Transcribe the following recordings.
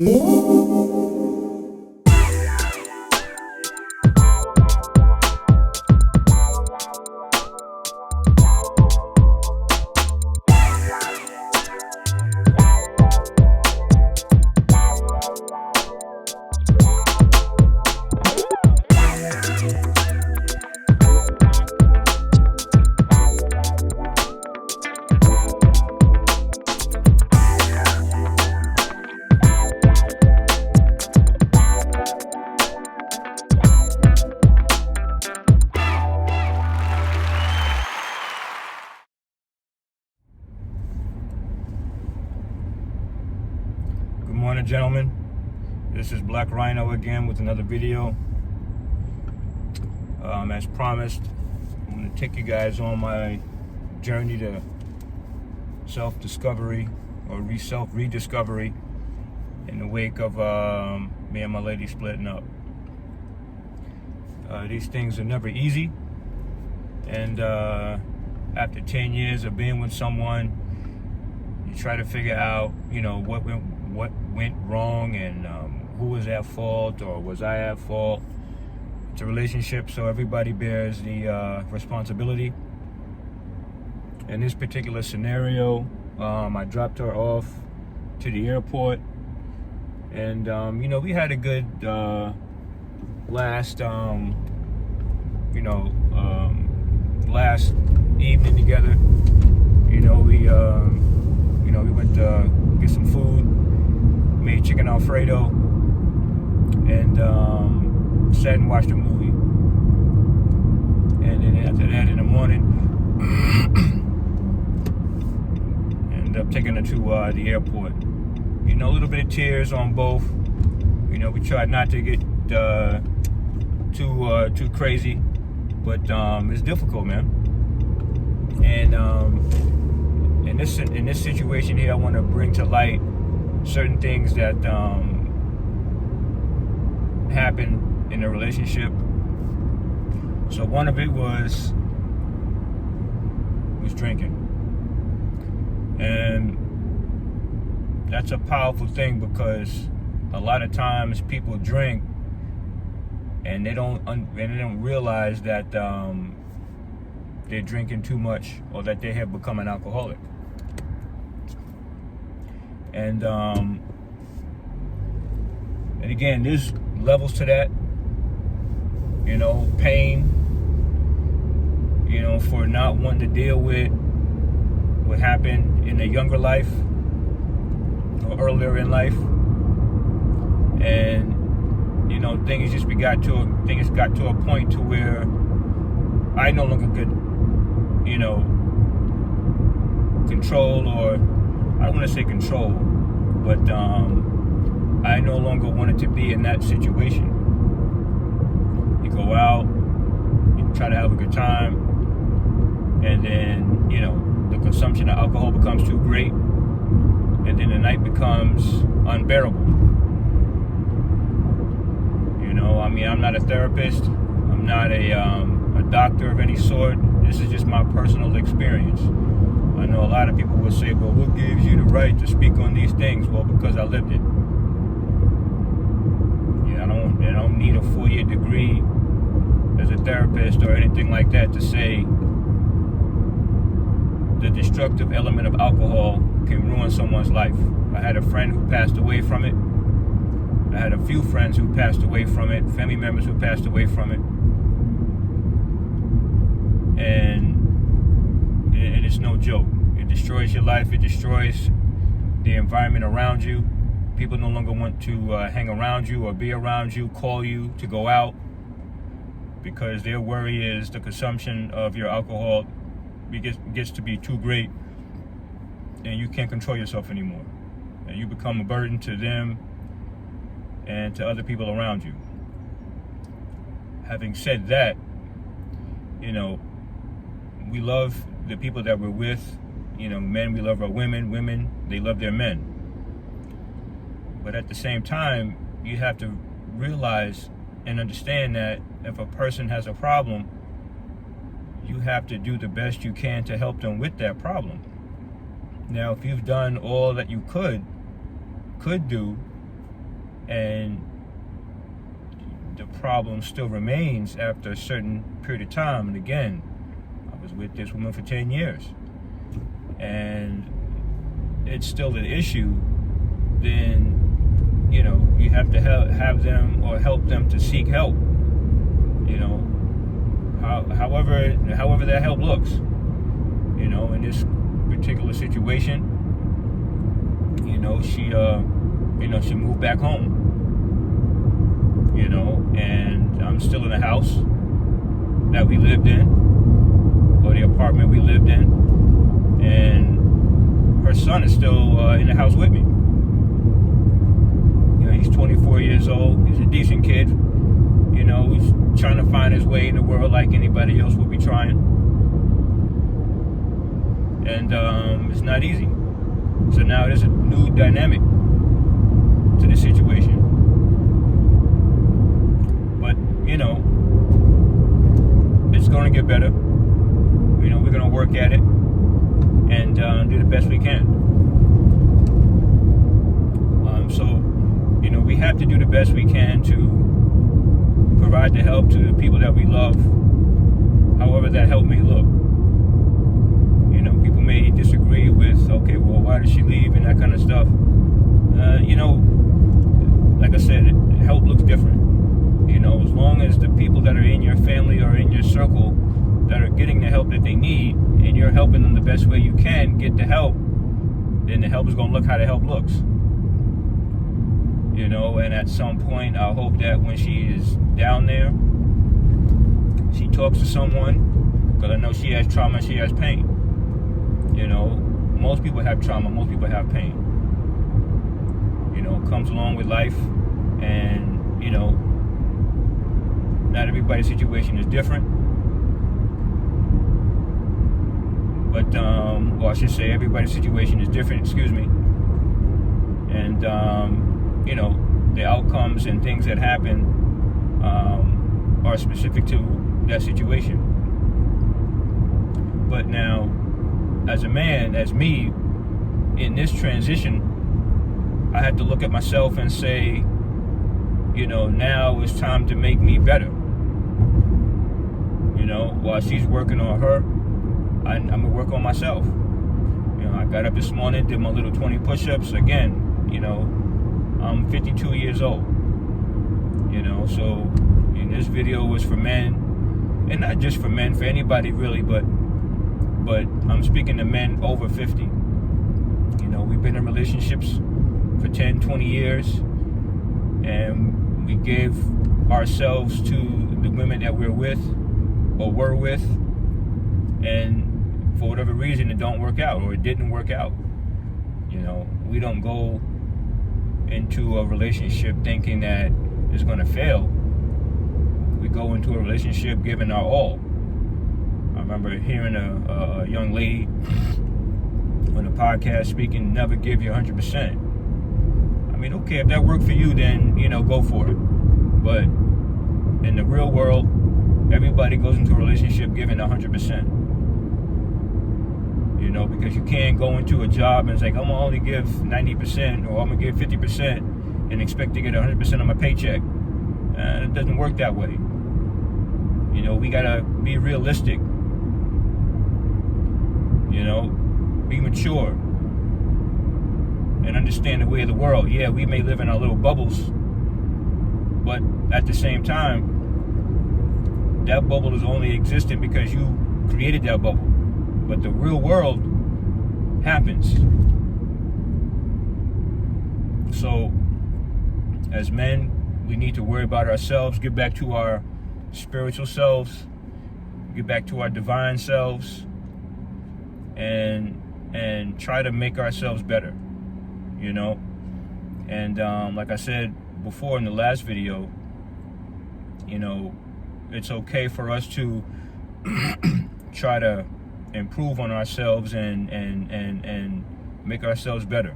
Good morning, gentlemen. This is Black Rhino again with another video. As promised, I'm going to take you guys on my journey to self-discovery or self-rediscovery in the wake of me and my lady splitting up. These things are never easy, and after 10 years of being with someone, you try to figure out, what went wrong and who was at fault, or was I at fault. It's a relationship, so everybody bears the responsibility. In this particular scenario, I dropped her off to the airport, and we had a good last last evening together. We went to get some food, made chicken Alfredo, and sat and watched a movie. And then after that, in the morning, ended up taking her to the airport. A little bit of tears on both. We tried not to get too crazy, but it's difficult, man. And in this situation here, I want to bring to light certain things that happened in the relationship. So one of it was drinking, and that's a powerful thing, because a lot of times people drink and they don't realize that they're drinking too much, or that they have become an alcoholic. And again, there's levels to that. Pain, for not wanting to deal with what happened in a younger life or earlier in life. And things got to a point to where I no longer could control, or I don't want to say control, but I no longer wanted to be in that situation. You go out, you try to have a good time, and then the consumption of alcohol becomes too great, and then the night becomes unbearable. I'm not a therapist, I'm not a doctor of any sort. This is just my personal experience. I know a lot of people will say, well, what gives you the right to speak on these things? Well, because I lived it. I don't need a 4-year degree as a therapist or anything like that to say the destructive element of alcohol can ruin someone's life. I had a friend who passed away from it. I had a few friends who passed away from it, family members who passed away from it. And it's no joke. It destroys your life. It destroys the environment around you. People no longer want to hang around you or be around you, call you to go out, because their worry is the consumption of your alcohol gets to be too great, and you can't control yourself anymore. And you become a burden to them and to other people around you. Having said that, we love the people that we're with. Men, we love our women. Women, they love their men. But at the same time, you have to realize and understand that if a person has a problem, you have to do the best you can to help them with that problem. Now, if you've done all that you could do, And the problem still remains after a certain period of time. And again, I was with this woman for 10 years. And it's still an issue. Then, you have to have them or help them to seek help. However that help looks. In this particular situation, she moved back home. And I'm still in the house that we lived in, or the apartment we lived in, and her son is still in the house with me. He's 24 years old. He's a decent kid. He's trying to find his way in the world like anybody else would be trying. And it's not easy. So now there's a new dynamic to the situation. But, it's going to get better. We're going to work at it and do the best we can. We have to do the best we can to provide the help to the people that we love, however that help may look. People may disagree with, okay, well, why did she leave and that kind of stuff. Like I said, help looks different. As long as the people that are in your family or in your circle that are getting the help that they need, and you're helping them the best way you can get the help, then the help is going to look how the help looks. And at some point, I hope that when she is down there, she talks to someone, because I know she has trauma, she has pain. Most people have trauma, most people have pain. It comes along with life, and, not everybody's situation is different. But, or I should say everybody's situation is different, excuse me. And, the outcomes and things that happen are specific to that situation. But now, as a man, as me, in this transition, I had to look at myself and say, now it's time to make me better. While she's working on her, I'm going to work on myself. I got up this morning, did my little 20 push-ups. Again, I'm 52 years old. So this video was for men, and not just for men, for anybody really, but I'm speaking to men over 50. We've been in relationships for 10, 20 years, and we gave ourselves to the women that we're with or were with, and for whatever reason it don't work out, or it didn't work out. We don't go into a relationship thinking that it's going to fail. We go into a relationship giving our all. I remember hearing a young lady on a podcast speaking, never give you 100%. I mean, okay, if that worked for you, then, go for it. But in the real world, everybody goes into a relationship giving 100%. Because you can't go into a job and it's like, I'm going to only give 90% or I'm going to give 50% and expect to get 100% of my paycheck. It doesn't work that way. We got to be realistic. Be mature and understand the way of the world. Yeah, we may live in our little bubbles, but at the same time, that bubble is only existent because you created that bubble. But the real world happens. So, as men, we need to worry about ourselves, get back to our spiritual selves, get back to our divine selves, and try to make ourselves better, And like I said before in the last video, it's okay for us to try to improve on ourselves and make ourselves better.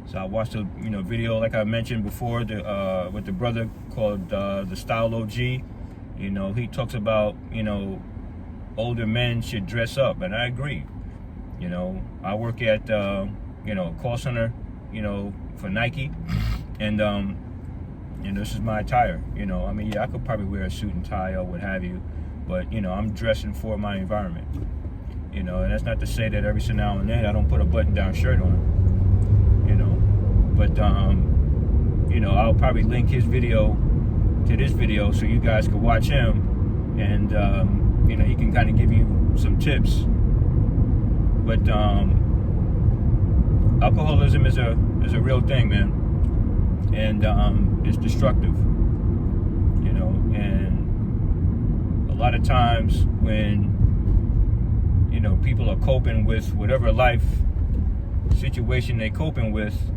So I watched a video, like I mentioned before, with the brother called the Style OG. He talks about older men should dress up, and I agree. I work at a call center, for Nike, and this is my attire. I mean, yeah, I could probably wear a suit and tie or what have you, but I'm dressing for my environment. And that's not to say that every so now and then I don't put a button-down shirt on. But I'll probably link his video to this video so you guys can watch him, and he can kind of give you some tips. But alcoholism is a real thing, man, and it's destructive. And a lot of times when people are coping with whatever life situation they're coping with,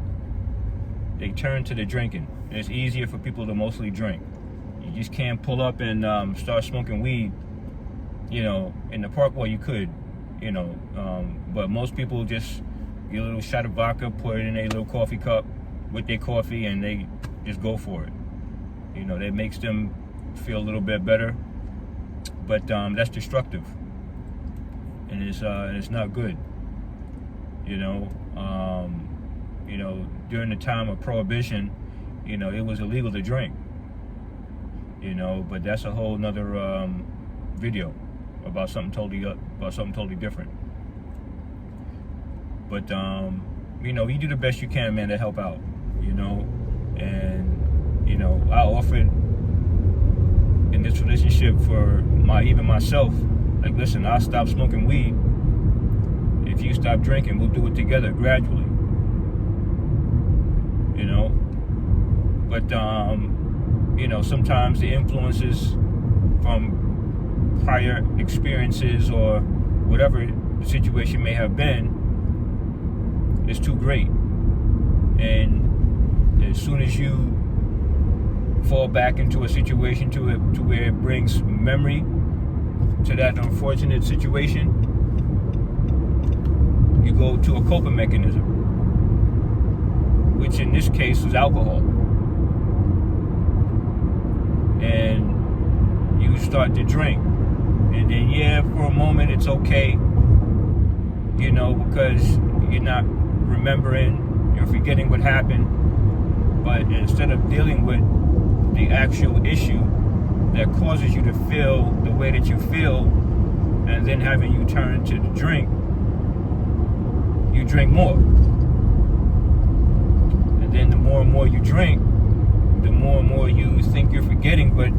they turn to the drinking. And it's easier for people to mostly drink. You just can't pull up and start smoking weed, in the park. Well, you could, but most people just get a little shot of vodka, put it in a little coffee cup with their coffee, and they just go for it. That makes them feel a little bit better, but that's destructive, and it's not good. During the time of Prohibition, it was illegal to drink. But that's a whole nother video about something totally different. But you do the best you can, man, to help out. And I offered in this relationship for even myself, like, listen, I'll stop smoking weed if you stop drinking. We'll do it together gradually. But sometimes the influences from prior experiences or whatever the situation may have been is too great, and as soon as you fall back into a situation to where it brings memory to that unfortunate situation, you go to a coping mechanism, which in this case was alcohol. And you start to drink. And then, for a moment it's okay, because you're not remembering, you're forgetting what happened. But instead of dealing with the actual issue that causes you to feel the way that you feel, and then having you turn to the drink, you drink more. And then the more and more you drink, the more and more you think you're forgetting, but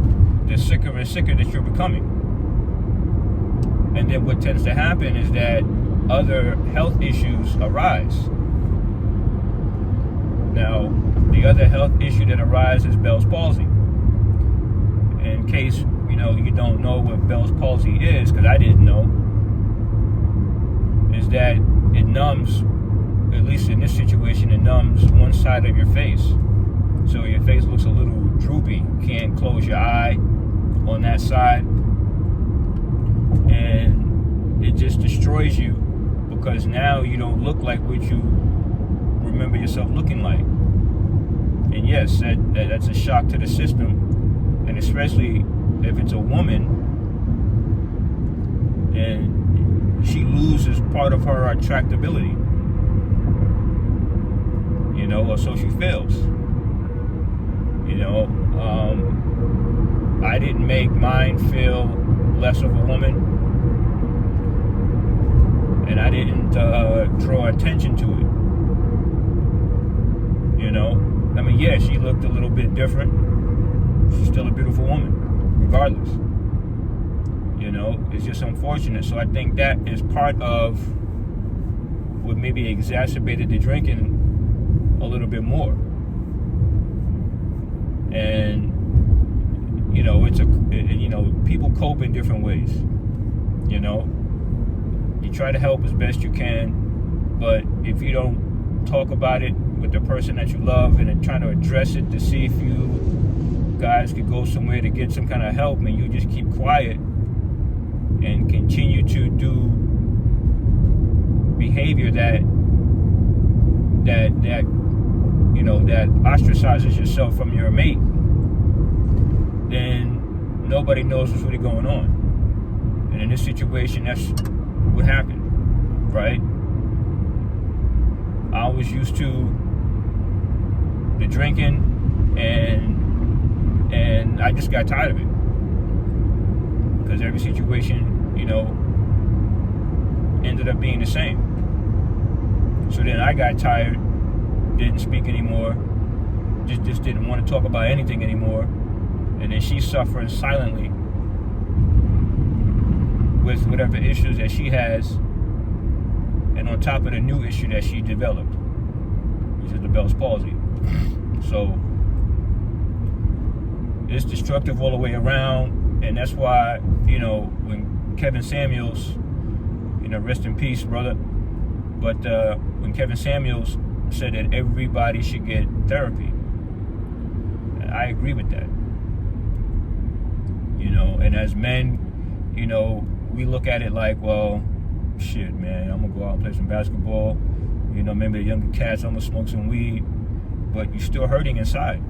the sicker and sicker that you're becoming. And then what tends to happen is that other health issues arise. Now, the other health issue that arises is Bell's palsy. In case, you don't know what Bell's palsy is, because I didn't know, is that it numbs, at least in this situation, it numbs one side of your face. So your face looks a little droopy. You can't close your eye on that side. And it just destroys you, because now you don't look like what you remember yourself looking like. And yes, that's a shock to the system. And especially if it's a woman and she loses part of her attractability, or so she feels. I didn't make mine feel less of a woman, and I didn't draw attention to it. I mean, yeah, she looked a little bit different. She's still a beautiful woman, regardless. It's just unfortunate. So I think that is part of what maybe exacerbated the drinking a little bit more. And people cope in different ways. You try to help as best you can, but if you don't talk about it with the person that you love and then trying to address it to see if you guys could go somewhere to get some kind of help, and you just keep quiet and continue to do behavior that ostracizes yourself from your mate, then nobody knows what's really going on. And in this situation, that's what happened, right? I was used to the drinking, and I just got tired of it. Because every situation, you know, ended up being the same. So then I got tired, didn't speak anymore, just didn't want to talk about anything anymore. And then she's suffering silently with whatever issues that she has, and on top of the new issue that she developed, which is the Bell's palsy. So it's destructive all the way around, and that's why, you know, when Kevin Samuels, you know, rest in peace, brother, but when Kevin Samuels said that everybody should get therapy, I agree with that. You know, and as men, you know, we look at it like, well, shit, man, I'm gonna go out and play some basketball. You know, maybe the younger cats, I'm gonna smoke some weed, but you're still hurting inside.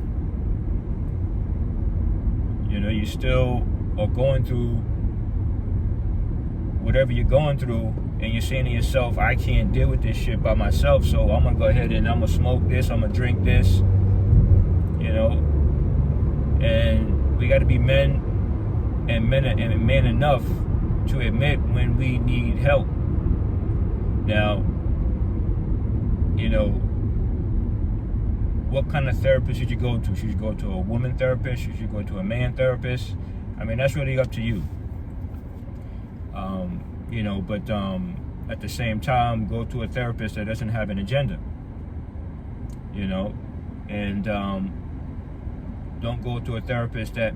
You know, you still are going through whatever you're going through, and you're saying to yourself, I can't deal with this shit by myself, so I'm gonna go ahead and I'm gonna smoke this, I'm gonna drink this, you know. And we gotta be men and men enough to admit when we need help. Now, you know, what kind of therapist should you go to? Should you go to a woman therapist? Should you go to a man therapist? I mean, that's really up to you. You know, but at the same time, go to a therapist that doesn't have an agenda. You know, and don't go to a therapist that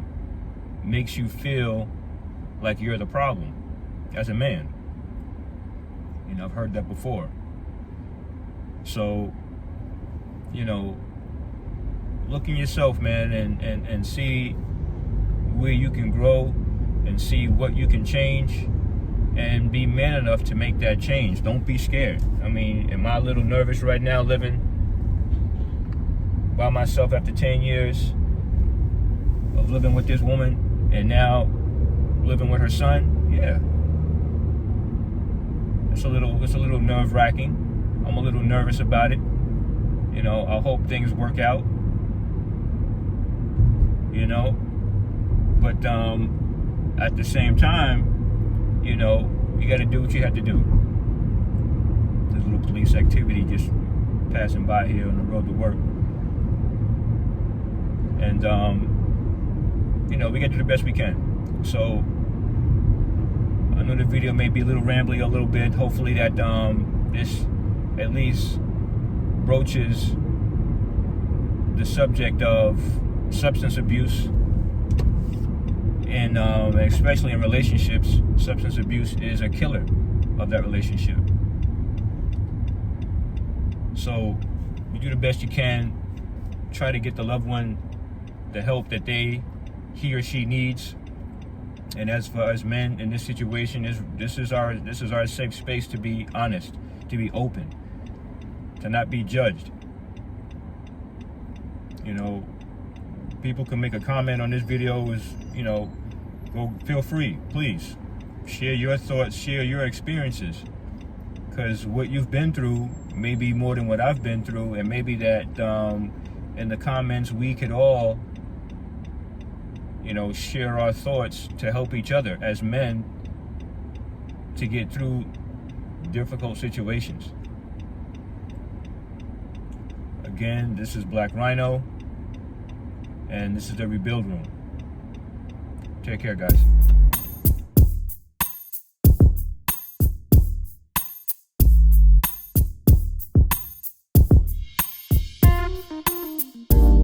makes you feel like you're the problem as a man. You know, I've heard that before. So, you know, look in yourself, man, and see where you can grow and see what you can change, and be man enough to make that change. Don't be scared. I mean, am I a little nervous right now living by myself after 10 years of living with this woman and now living with her son? Yeah. It's a little nerve-wracking. I'm a little nervous about it. You know, I hope things work out. You know, but at the same time, you know, you got to do what you have to do. There's a little police activity just passing by here on the road to work, and you know, we got to do the best we can. So I know the video may be a little rambly a little bit. Hopefully that this at least broaches the subject of substance abuse, and especially in relationships. Substance abuse is a killer of that relationship. So you do the best you can. Try to get the loved one the help that he or she needs. And as for us men in this situation, this is our safe space to be honest, to be open, to not be judged. You know, people can make a comment on this video, you know, go, feel free, please. Share your thoughts, share your experiences. Because what you've been through may be more than what I've been through, and maybe that in the comments we could all, you know, share our thoughts to help each other as men to get through difficult situations. Again, this is Black Rhino, and this is the Rebuild Room. Take care, guys.